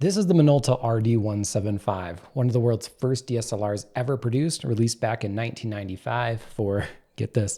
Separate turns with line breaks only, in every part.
This is the Minolta RD175, one of the world's first DSLRs ever produced, released back in 1995 for, get this,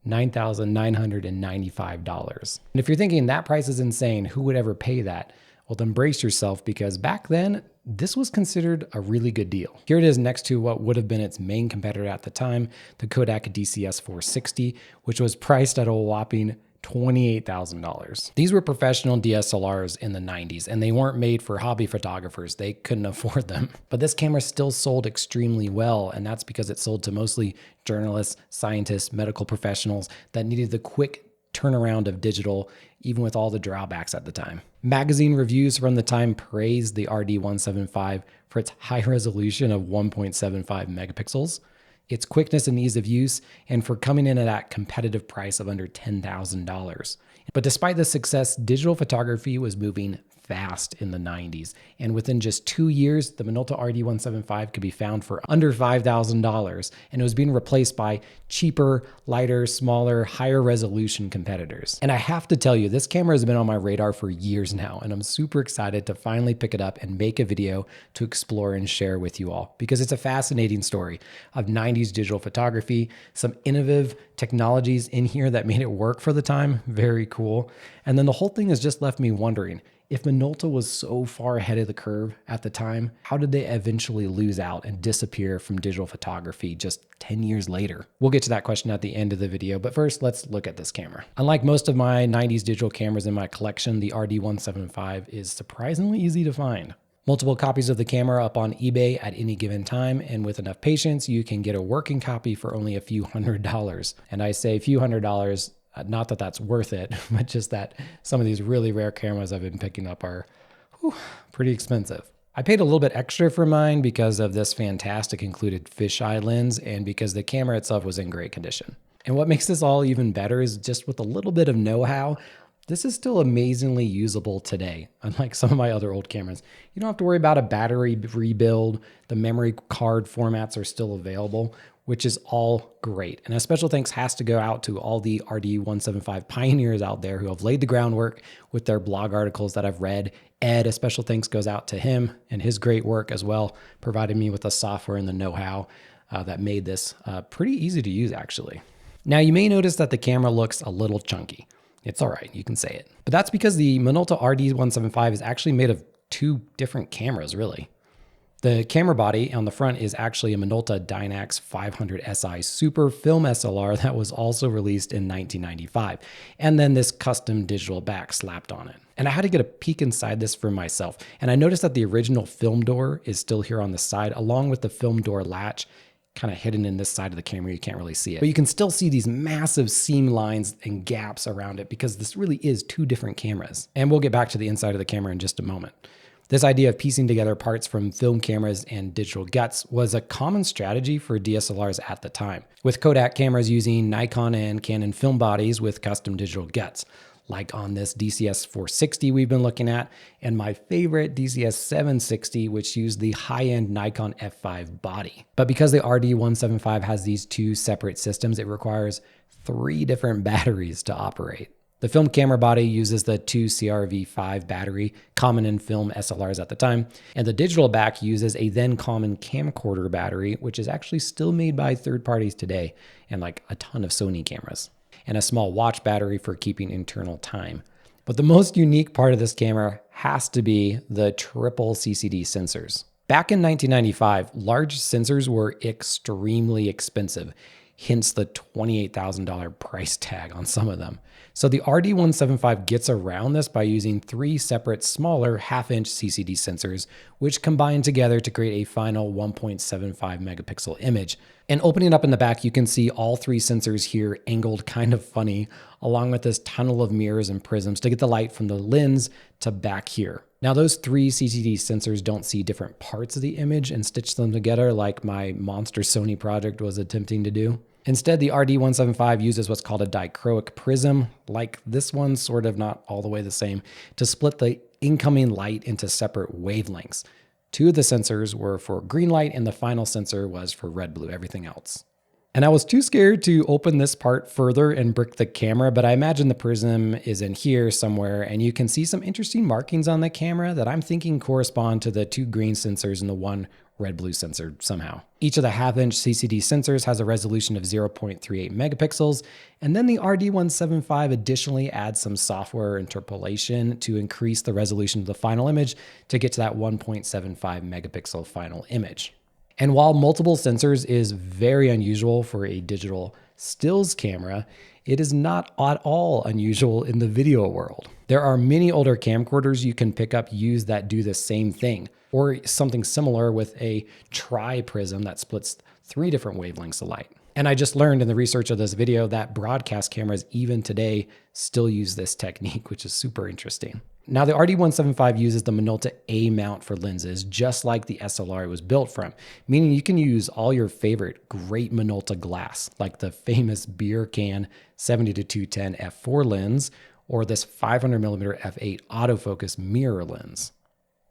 $9,995. And if you're thinking that price is insane, who would ever pay that? Well, then brace yourself, because back then, this was considered a really good deal. Here it is next to what would have been its main competitor at the time, the Kodak DCS-460, which was priced at a whopping $28,000. These were professional DSLRs in the 90s, and they weren't made for hobby photographers. They couldn't afford them. But this camera still sold extremely well, and that's because it sold to mostly journalists, scientists, medical professionals that needed the quick turnaround of digital, even with all the drawbacks at the time. Magazine reviews from the time praised the RD175 for its high resolution of 1.75 megapixels, its quickness and ease of use, and for coming in at that competitive price of under $10,000. But despite this success, digital photography was moving fast in the 90s, and within just 2 years, the Minolta RD175 could be found for under $5,000, and it was being replaced by cheaper, lighter, smaller, higher resolution competitors. And I have to tell you, this camera has been on my radar for years now, and I'm super excited to finally pick it up and make a video to explore and share with you all, because it's a fascinating story of 90s digital photography, some innovative technologies in here that made it work for the time, very cool. And then the whole thing has just left me wondering, if Minolta was so far ahead of the curve at the time, how did they eventually lose out and disappear from digital photography just 10 years later? We'll get to that question at the end of the video, but first let's look at this camera. Unlike most of my 90s digital cameras in my collection, the RD175 is surprisingly easy to find. Multiple copies of the camera up on eBay at any given time, and with enough patience, you can get a working copy for only a few $100s. And I say a few $100s, not that that's worth it, but just that some of these really rare cameras I've been picking up are pretty expensive. I paid a little bit extra for mine because of this fantastic included fisheye lens and because the camera itself was in great condition. And what makes this all even better is just with a little bit of know-how, this is still amazingly usable today, unlike some of my other old cameras. You don't have to worry about a battery rebuild. The memory card formats are still available, which is all great. And a special thanks has to go out to all the RD175 pioneers out there who have laid the groundwork with their blog articles that I've read. Ed, a special thanks goes out to him and his great work as well, providing me with the software and the know-how that made this pretty easy to use, actually. Now, you may notice that the camera looks a little chunky. It's all right, you can say it. But that's because the Minolta RD175 is actually made of two different cameras, really. The camera body on the front is actually a Minolta Dynax 500 SI Super Film SLR that was also released in 1995, and then this custom digital back slapped on it. And I had to get a peek inside this for myself, and I noticed that the original film door is still here on the side, along with the film door latch, kind of hidden in this side of the camera. You can't really see it, but you can still see these massive seam lines and gaps around it because this really is two different cameras. And we'll get back to the inside of the camera in just a moment. This idea of piecing together parts from film cameras and digital guts was a common strategy for DSLRs at the time, with Kodak cameras using Nikon and Canon film bodies with custom digital guts, like on this DCS-460 we've been looking at, and my favorite DCS-760, which used the high-end Nikon F5 body. But because the RD175 has these two separate systems, it requires 3 different batteries to operate. The film camera body uses the 2 CRV5 battery, common in film SLRs at the time, and the digital back uses a then common camcorder battery, which is actually still made by third parties today, and like a ton of Sony cameras, and a small watch battery for keeping internal time. But the most unique part of this camera has to be the triple CCD sensors. Back in 1995, large sensors were extremely expensive, hence the $28,000 price tag on some of them. So the RD175 gets around this by using 3 separate smaller half-inch CCD sensors, which combine together to create a final 1.75 megapixel image. And opening up in the back, you can see all 3 sensors here angled kind of funny, along with this tunnel of mirrors and prisms to get the light from the lens to back here. Now, those 3 CCD sensors don't see different parts of the image and stitch them together like my monster Sony project was attempting to do. Instead, the RD175 uses what's called a dichroic prism, like this one, sort of not all the way the same, to split the incoming light into separate wavelengths. 2 of the sensors were for green light, and the final sensor was for red-blue, everything else. And I was too scared to open this part further and brick the camera, but I imagine the prism is in here somewhere, and you can see some interesting markings on the camera that I'm thinking correspond to the 2 green sensors and the 1 red-blue sensor somehow. Each of the half-inch CCD sensors has a resolution of 0.38 megapixels, and then the RD175 additionally adds some software interpolation to increase the resolution of the final image to get to that 1.75 megapixel final image. And while multiple sensors is very unusual for a digital stills camera, it is not at all unusual in the video world. There are many older camcorders you can pick up used that do the same thing, or something similar with a tri-prism that splits 3 different wavelengths of light. And I just learned in the research of this video that broadcast cameras even today still use this technique, which is super interesting. Now the RD175 uses the Minolta A mount for lenses, just like the SLR it was built from, meaning you can use all your favorite great Minolta glass, like the famous beer can 70-210 f4 lens, or this 500mm f8 autofocus mirror lens.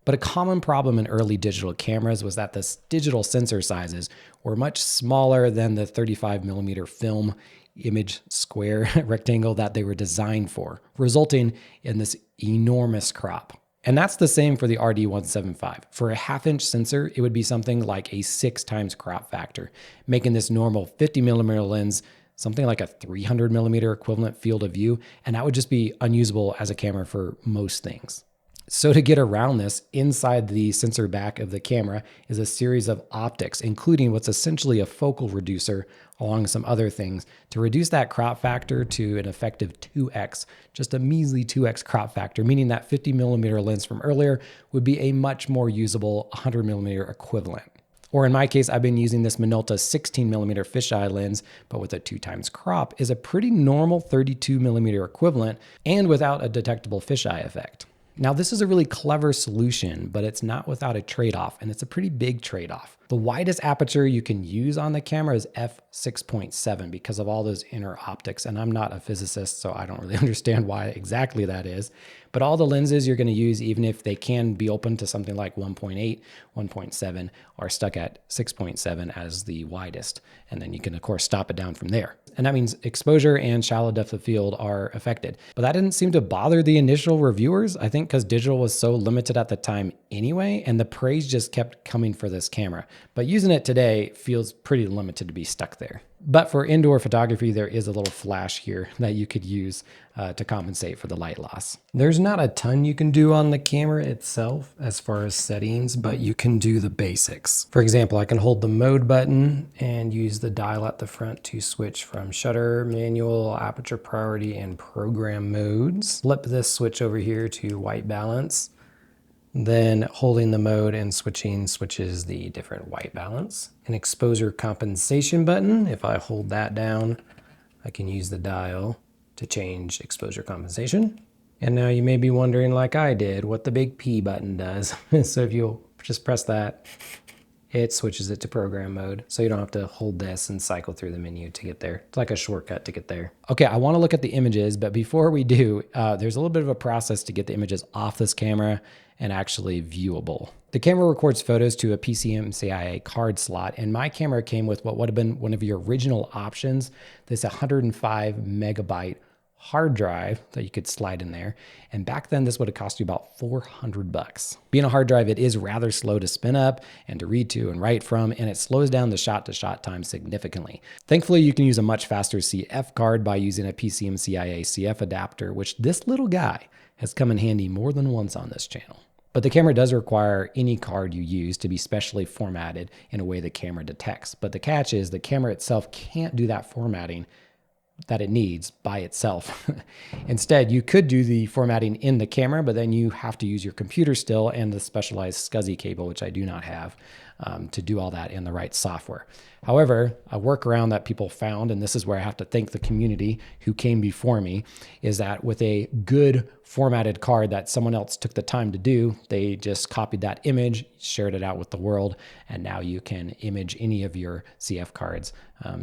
But a common problem in early digital cameras was that the digital sensor sizes were much smaller than the 35mm film image square rectangle that they were designed for, resulting in this enormous crop. And that's the same for the RD175. For a half-inch sensor, it would be something like a 6 times crop factor, making this normal 50mm lens something like a 300mm equivalent field of view, and that would just be unusable as a camera for most things. So to get around this, inside the sensor back of the camera is a series of optics, including what's essentially a focal reducer along with some other things to reduce that crop factor to an effective 2x, just a measly 2x crop factor, meaning that 50mm lens from earlier would be a much more usable 100mm equivalent. Or in my case, I've been using this Minolta 16mm fisheye lens, but with a 2 times crop, is a pretty normal 32mm equivalent and without a detectable fisheye effect. Now, this is a really clever solution, but it's not without a trade-off, and it's a pretty big trade-off. The widest aperture you can use on the camera is f6.7 because of all those inner optics, and I'm not a physicist, so I don't really understand why exactly that is. But all the lenses you're going to use, even if they can be open to something like 1.8, 1.7, are stuck at 6.7 as the widest, and then you can, of course, stop it down from there. And that means exposure and shallow depth of field are affected. But that didn't seem to bother the initial reviewers, I think because digital was so limited at the time anyway, and the praise just kept coming for this camera. But using it today feels pretty limited to be stuck there. But for indoor photography, there is a little flash here that you could use to compensate for the light loss. There's not a ton you can do on the camera itself as far as settings, but you can do the basics. For example, I can hold the mode button and use the dial at the front to switch from shutter, manual, aperture priority, and program modes. Flip this switch over here to white balance. Then holding the mode and switching switches the different white balance. An exposure compensation button. If I hold that down, I can use the dial to change exposure compensation. And now you may be wondering, like I did, what the big P button does. So if you'll just press that, it switches it to program mode. So you don't have to hold this and cycle through the menu to get there. It's like a shortcut to get there. Okay, I want to look at the images, but before we do, there's a little bit of a process to get the images off this camera and actually viewable. The camera records photos to a PCMCIA card slot, and my camera came with what would have been one of your original options, this 105 megabyte hard drive that you could slide in there. And back then this would have cost you about $400. Being a hard drive, it is rather slow to spin up and to read to and write from, and it slows down the shot-to-shot time significantly. Thankfully, you can use a much faster CF card by using a PCMCIA CF adapter, which this little guy has come in handy more than once on this channel. But the camera does require any card you use to be specially formatted in a way the camera detects. But the catch is the camera itself can't do that formatting that it needs by itself. Instead, you could do the formatting in the camera, but then you have to use your computer still and the specialized SCSI cable, which I do not have, to do all that in the right software. However, a workaround that people found, and this is where I have to thank the community who came before me, is that with a good formatted card that someone else took the time to do, they just copied that image, shared it out with the world, and now you can image any of your CF cards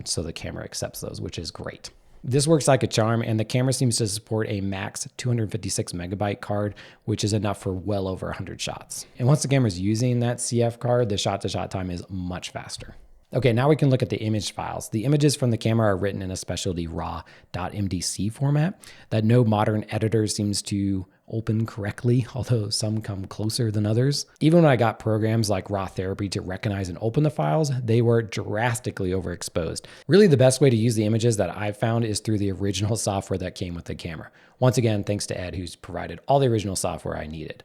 so the camera accepts those, which is great. This works like a charm, and the camera seems to support a max 256 megabyte card, which is enough for well over 100 shots. And once the camera's using that CF card, the shot-to-shot time is much faster. Okay, now we can look at the image files. The images from the camera are written in a specialty raw.mdc format that no modern editor seems to open correctly, although some come closer than others. Even when I got programs like Raw Therapy to recognize and open the files, they were drastically overexposed. Really, the best way to use the images that I've found is through the original software that came with the camera. Once again, thanks to Ed, who's provided all the original software I needed.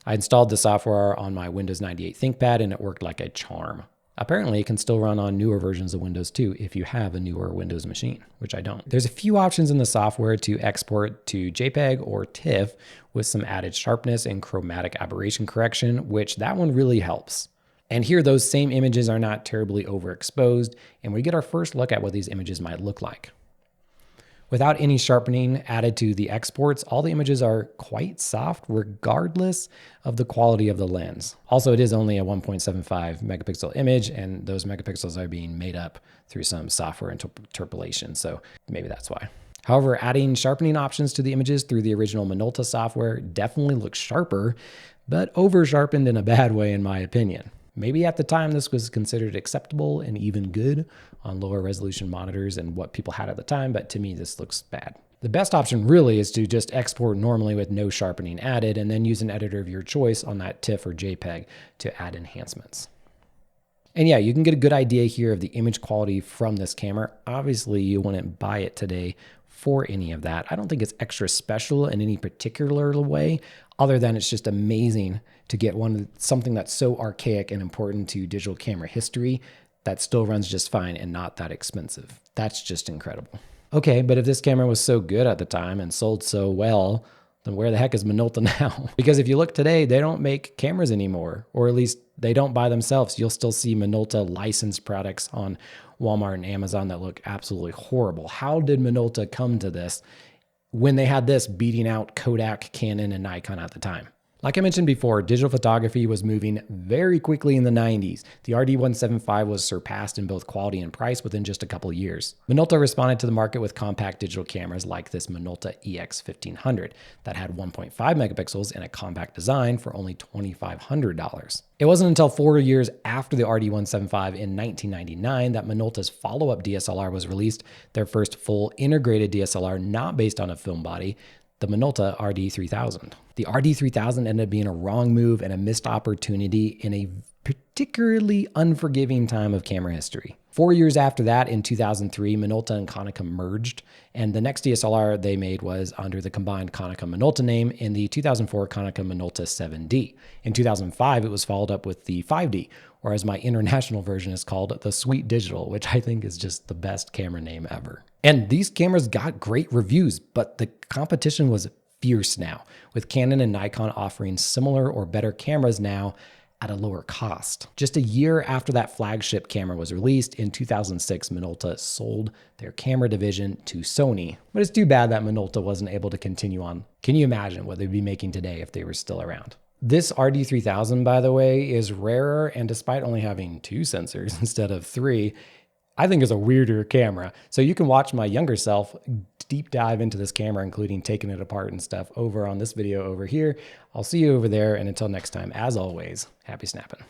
I installed the software on my Windows 98 ThinkPad and it worked like a charm. Apparently, it can still run on newer versions of Windows too if you have a newer Windows machine, which I don't. There's a few options in the software to export to JPEG or TIFF with some added sharpness and chromatic aberration correction, which that one really helps. And here, those same images are not terribly overexposed, and we get our first look at what these images might look like. Without any sharpening added to the exports, all the images are quite soft regardless of the quality of the lens. Also, it is only a 1.75 megapixel image, and those megapixels are being made up through some software interpolation, so maybe that's why. However, adding sharpening options to the images through the original Minolta software definitely looks sharper, but over-sharpened in a bad way in my opinion. Maybe at the time this was considered acceptable and even good on lower resolution monitors and what people had at the time, but to me this looks bad. The best option really is to just export normally with no sharpening added and then use an editor of your choice on that TIFF or JPEG to add enhancements. And yeah, you can get a good idea here of the image quality from this camera. Obviously you wouldn't buy it today for any of that. I don't think it's extra special in any particular way, other than it's just amazing to get something that's so archaic and important to digital camera history that still runs just fine and not that expensive. That's just incredible. Okay, but if this camera was so good at the time and sold so well, then where the heck is Minolta now? Because if you look today, they don't make cameras anymore, or at least they don't by themselves. You'll still see Minolta licensed products on Walmart and Amazon that look absolutely horrible. How did Minolta come to this when they had this beating out Kodak, Canon, and Nikon at the time? Like I mentioned before, digital photography was moving very quickly in the 90s. The RD175 was surpassed in both quality and price within just a couple years. Minolta responded to the market with compact digital cameras like this Minolta EX1500 that had 1.5 megapixels and a compact design for only $2,500. It wasn't until 4 years after the RD175 in 1999 that Minolta's follow-up DSLR was released, their first full integrated DSLR not based on a film body, the Minolta RD3000. The RD3000 ended up being a wrong move and a missed opportunity in a particularly unforgiving time of camera history. 4 years after that, in 2003, Minolta and Konica merged, and the next DSLR they made was under the combined Konica-Minolta name in the 2004 Konica Minolta 7D. In 2005, it was followed up with the 5D, or as my international version is called, the Sweet Digital, which I think is just the best camera name ever. And these cameras got great reviews, but the competition was fierce now, with Canon and Nikon offering similar or better cameras now at a lower cost. Just a year after that flagship camera was released, in 2006, Minolta sold their camera division to Sony. But it's too bad that Minolta wasn't able to continue on. Can you imagine what they'd be making today if they were still around? This RD3000, by the way, is rarer, and despite only having 2 sensors instead of 3, I think is a weirder camera. So you can watch my younger self deep dive into this camera, including taking it apart and stuff, over on this video over here. I'll see you over there, and until next time, as always, happy snapping.